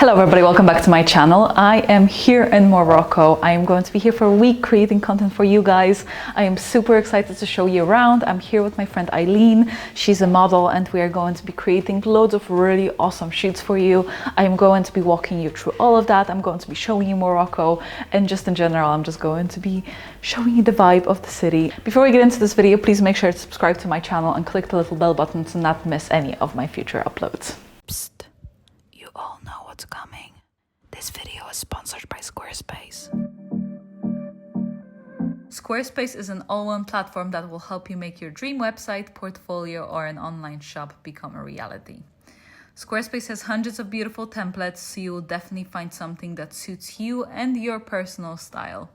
Hello everybody, welcome back to my channel. I am here in Morocco. I am going to be here for a week creating content for you guys. I am super excited to show you around. I'm here with my friend Eileen. She's a model and we are going to be creating loads of really awesome shoots for you. I am going to be walking you through all of that. I'm going to be showing you Morocco and just in general, I'm just going to be showing you the vibe of the city. Before we get into this video, please make sure to subscribe to my channel and click the little bell button to not miss any of my future uploads. Psst. You all know what's coming. This video is sponsored by Squarespace. Squarespace is an all-in platform that will help you make your dream website, portfolio, or an online shop become a reality. Squarespace has hundreds of beautiful templates, so you will definitely find something that suits you and your personal style.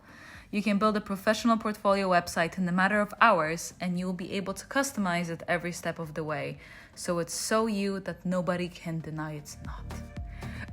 You can build a professional portfolio website in a matter of hours, and you will be able to customize it every step of the way. So it's so you that nobody can deny it's not.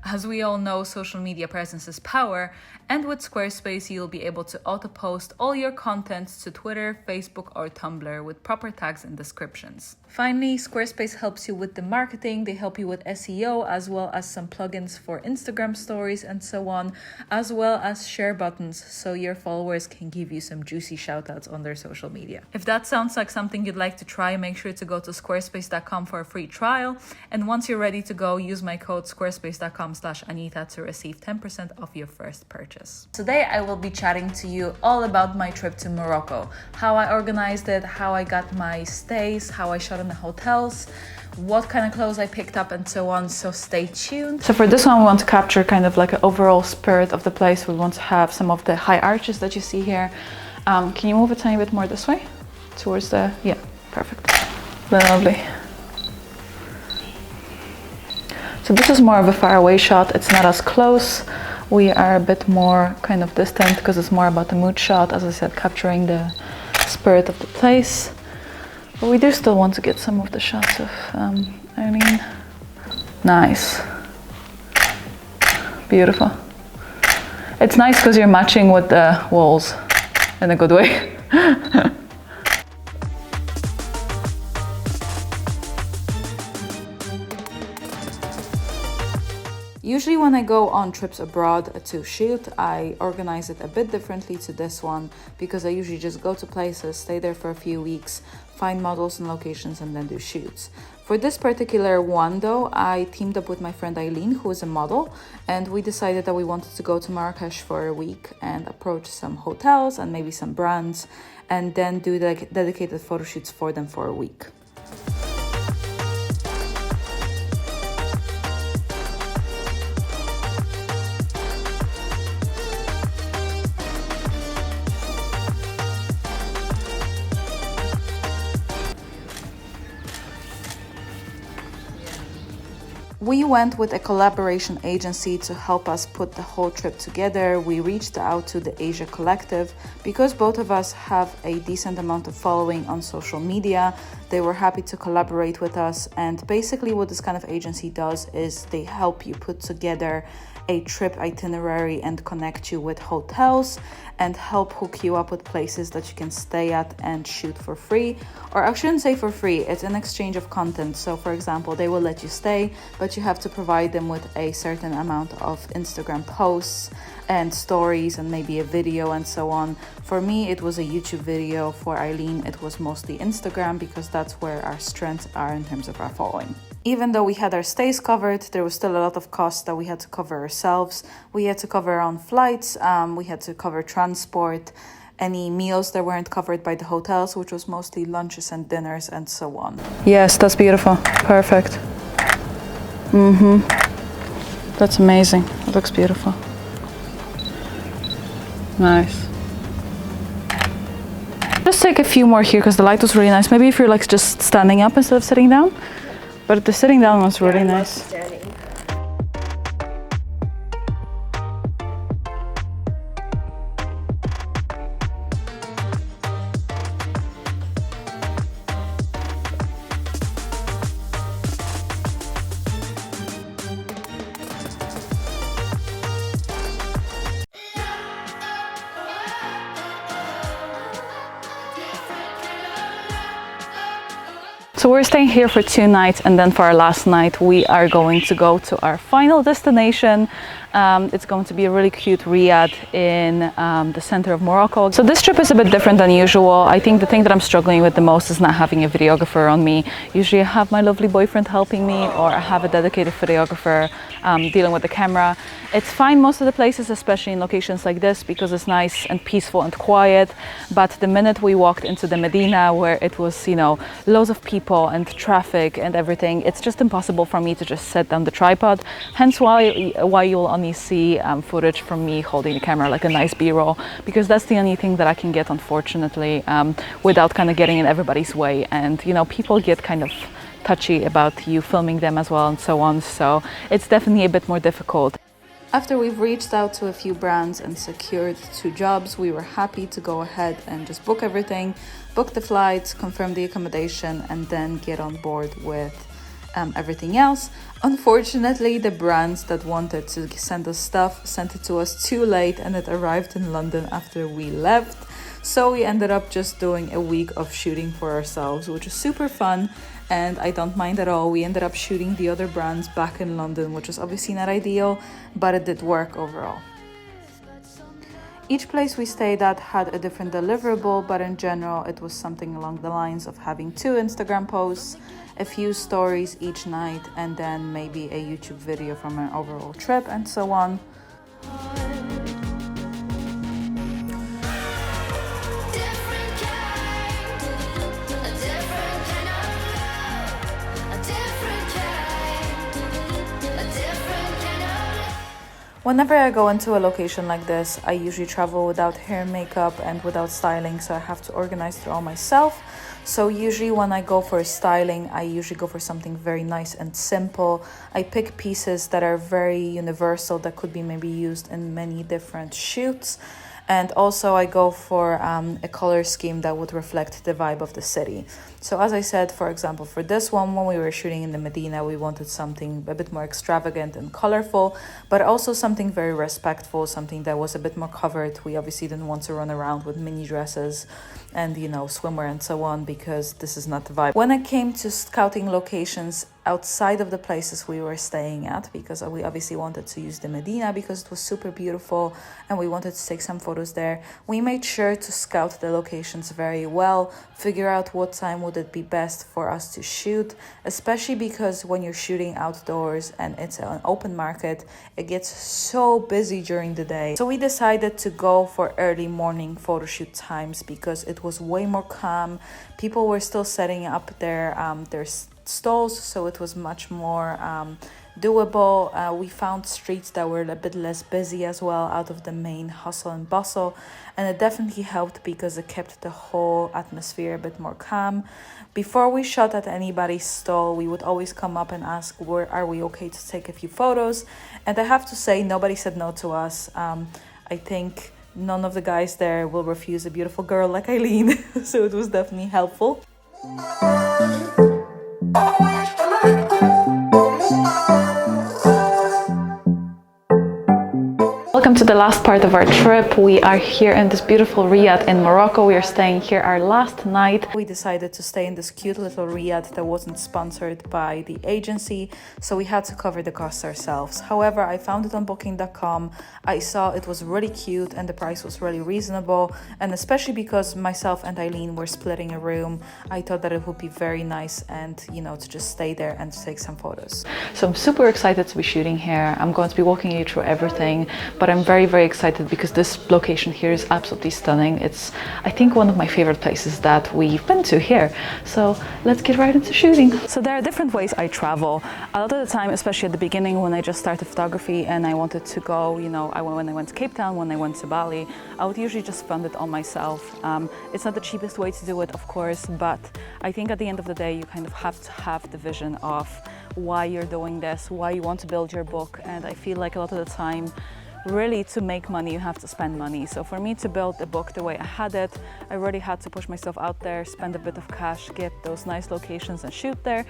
As we all know, social media presence is power, and with Squarespace, you'll be able to auto-post all your content to Twitter, Facebook, or Tumblr with proper tags and descriptions. Finally, Squarespace helps you with the marketing. They help you with SEO, as well as some plugins for Instagram stories and so on, as well as share buttons, so your followers can give you some juicy shoutouts on their social media. If that sounds like something you'd like to try, make sure to go to squarespace.com for a free trial. And once you're ready to go, use my code squarespace.com/Anita to receive 10% off your first purchase. Today, I will be chatting to you all about my trip to Morocco, how I organized it, how I got my stays, how I shot in the hotels, what kind of clothes I picked up and so on, so stay tuned. So for this one, we want to capture kind of like an overall spirit of the place. We want to have some of the high arches that you see here. Can you move a tiny bit more this way? Towards the, yeah, perfect. Lovely. So this is more of a far away shot. It's not as close. We are a bit more kind of distant because it's more about the mood shot, as I said, capturing the spirit of the place. But we do still want to get some of the shots of Eileen. Nice. Beautiful. It's nice because you're matching with the walls in a good way. Usually when I go on trips abroad to shoot, I organize it a bit differently to this one because I usually just go to places, stay there for a few weeks, find models and locations and then do shoots. For this particular one though, I teamed up with my friend Eileen, who is a model, and we decided that we wanted to go to Marrakesh for a week and approach some hotels and maybe some brands and then do like dedicated photo shoots for them for a week. We went with a collaboration agency to help us put the whole trip together. We reached out to the Asia Collective because both of us have a decent amount of following on social media. They were happy to collaborate with us, and basically what this kind of agency does is they help you put together a trip itinerary and connect you with hotels and help hook you up with places that you can stay at and shoot for free. Or I shouldn't say for free, it's an exchange of content. So for example, they will let you stay, but you have to provide them with a certain amount of Instagram posts and stories and maybe a video and so on. For me, it was a YouTube video. For Eileen, it was mostly Instagram because that's where our strengths are in terms of our following. Even though we had our stays covered, there was still a lot of costs that we had to cover ourselves. We had to cover our own flights, we had to cover transport, any meals that weren't covered by the hotels, which was mostly lunches and dinners and so on. Yes, that's beautiful. Perfect. That's amazing. It looks beautiful. Nice. Just take a few more here because the light was really nice. Maybe if you're like just standing up instead of sitting down. But the sitting down was really nice. So we're staying here for 2 nights, and then for our last night we are going to go to our final destination. It's going to be a really cute riad in the center of Morocco. So this trip is a bit different than usual. I think the thing that I'm struggling with the most is not having a videographer on me. Usually I have my lovely boyfriend helping me, or I have a dedicated photographer dealing with the camera. It's fine most of the places, especially in locations like this, because it's nice and peaceful and quiet. But the minute we walked into the Medina, where it was, you know, loads of people and traffic and everything, it's just impossible for me to just set down the tripod. Hence why you'll only see footage from me holding the camera, like a nice B-roll, because that's the only thing that I can get, unfortunately, without kind of getting in everybody's way. And, you know, people get kind of touchy about you filming them as well and so on. So it's definitely a bit more difficult. After we've reached out to a few brands and secured 2 jobs, we were happy to go ahead and just book everything, book the flights, confirm the accommodation, and then get on board with everything else. Unfortunately, the brands that wanted to send us stuff sent it to us too late, and it arrived in London after we left. So we ended up just doing a week of shooting for ourselves, which is super fun, and I don't mind at all. We ended up shooting the other brands back in London, which was obviously not ideal, but it did work overall. Each place we stayed at had a different deliverable, but in general it was something along the lines of having 2 Instagram posts, a few stories each night, and then maybe a YouTube video from an overall trip and so on. Whenever I go into a location like this, I usually travel without hair, makeup, and without styling, so I have to organize it all myself. So usually when I go for styling, I usually go for something very nice and simple. I pick pieces that are very universal, that could be maybe used in many different shoots. And also I go for a color scheme that would reflect the vibe of the city. So as I said, for example, for this one, when we were shooting in the Medina, we wanted something a bit more extravagant and colorful, but also something very respectful, something that was a bit more covered. We obviously didn't want to run around with mini dresses and, you know, swimwear and so on, because this is not the vibe. When it came to scouting locations outside of the places we were staying at, because we obviously wanted to use the Medina because it was super beautiful and we wanted to take some photos there, we made sure to scout the locations very well, figure out what time would it be best for us to shoot, especially because when you're shooting outdoors and it's an open market, it gets so busy during the day. So we decided to go for early morning photo shoot times because it was way more calm. People were still setting up their stalls, so it was much more doable. We found streets that were a bit less busy as well, out of the main hustle and bustle, and it definitely helped because it kept the whole atmosphere a bit more calm. Before we shot at anybody's stall, we would always come up and ask, are we okay to take a few photos? And I have to say, nobody said no to us. I think none of the guys there will refuse a beautiful girl like Eileen, so it was definitely helpful. Welcome to the last part of our trip. We are here in this beautiful riad in Morocco. We are staying here our last night. We decided to stay in this cute little riad that wasn't sponsored by the agency, so we had to cover the costs ourselves. However, I found it on booking.com. I saw it was really cute and the price was really reasonable, and especially because myself and Eileen were splitting a room, I thought that it would be very nice and, you know, to just stay there and to take some photos. So I'm super excited to be shooting here. I'm going to be walking you through everything, but I'm very, very excited because this location here is absolutely stunning. It's, I think, one of my favorite places that we've been to here. So let's get right into shooting. So there are different ways I travel. A lot of the time, especially at the beginning when I just started photography and I wanted to go, you know, when I went to Cape Town, when I went to Bali, I would usually just fund it all myself. It's not the cheapest way to do it, of course, but I think at the end of the day, you kind of have to have the vision of why you're doing this, why you want to build your book. And I feel like a lot of the time, really, to make money, you have to spend money. So for me to build the book the way I had it, I really had to push myself out there, spend a bit of cash, get those nice locations and shoot there.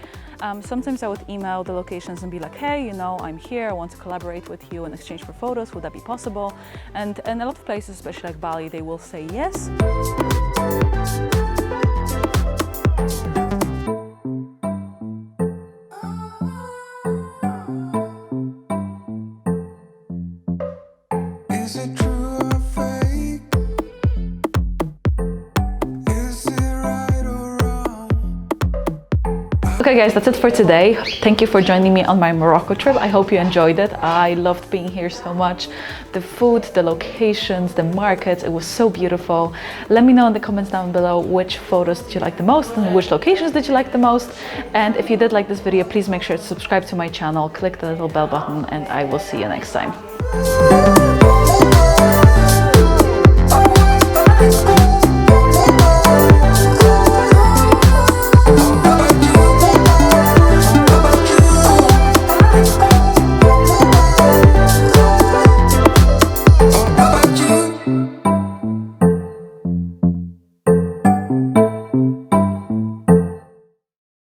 Sometimes I would email the locations and be like, hey, you know, I'm here, I want to collaborate with you in exchange for photos, would that be possible? And a lot of places, especially like Bali, they will say yes. Okay guys, that's it for today. Thank you for joining me on my Morocco trip. I hope you enjoyed it. I loved being here so much. The food, the locations, the markets, it was so beautiful. Let me know in the comments down below which photos did you like the most and which locations did you like the most. And if you did like this video, please make sure to subscribe to my channel, click the little bell button, and I will see you next time.